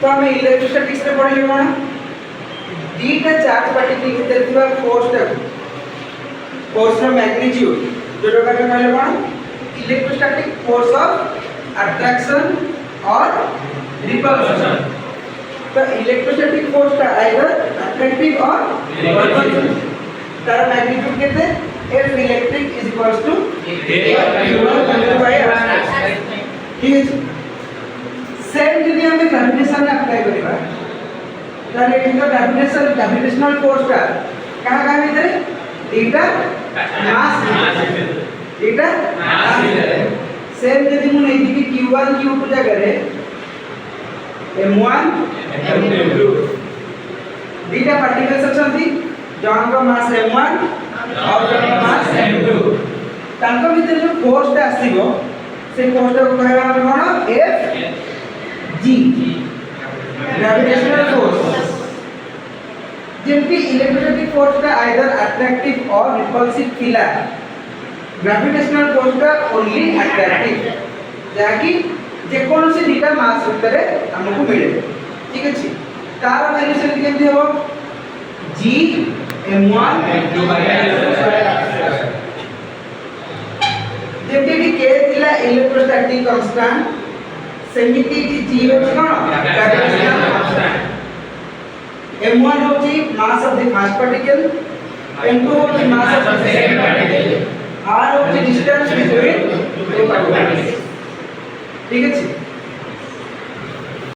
तो हम इलेक्ट्रोस्टैटिक्स रे पढ़ले कोन दीटा चार्ज पार्टिकल भीतर थिबा फोर्स रो मैग्नीट्यूड जोटा का कहले कोन इलेक्ट्रोस्टैटिक फोर्स ऑफ अट्रैक्शन और रिपल्शन। तो इलेक्ट्रोस्टैटिक फोर्स का आइदर अट्रैक्टिव और रिपल्सिव तार मैग्नीट्यूड कितने F electric is equals to F by R। ठीक है सेम यदि हम ग्रेविटेशन में अप्लाई करिबा ताले इनका ग्रेविटेशनल फोर्स का कहां भीतर एटा मास एटा सेम यदि मु नै कि q1 q2 जगह रे m1 m2 दीटा पार्टिकल्स अछंती जणक मास m1 और जणक मास m2 तांको भीतर जो फोर्स ता आसीबो से फोर्स को कहबा कोन F G ग्रेविटेशनल फोर्स। जेमति इलेक्ट्रोस्टैटिक फोर्स का आइदर अट्रैक्टिव और रिपल्सिव थिला ग्रेविटेशनल फोर्स का ओनली अट्रैक्टिव जाकि जे कोन से दीटा मास भीतर हमको मिले। ठीक अछि तार वैल्यू से केमति हो G m1 m2 जेमति कि k थिला इलेक्ट्रोस्टैटिक कांस्टेंट सेमिति कि G होछि कोन ग्रेविटेशनल कांस्टेंट m1 होछि mass of the first particle m2 होछि mass of the second particle r होछि डिस्टेंस बिटवीन टू पार्टिकल्स। ठीक अछि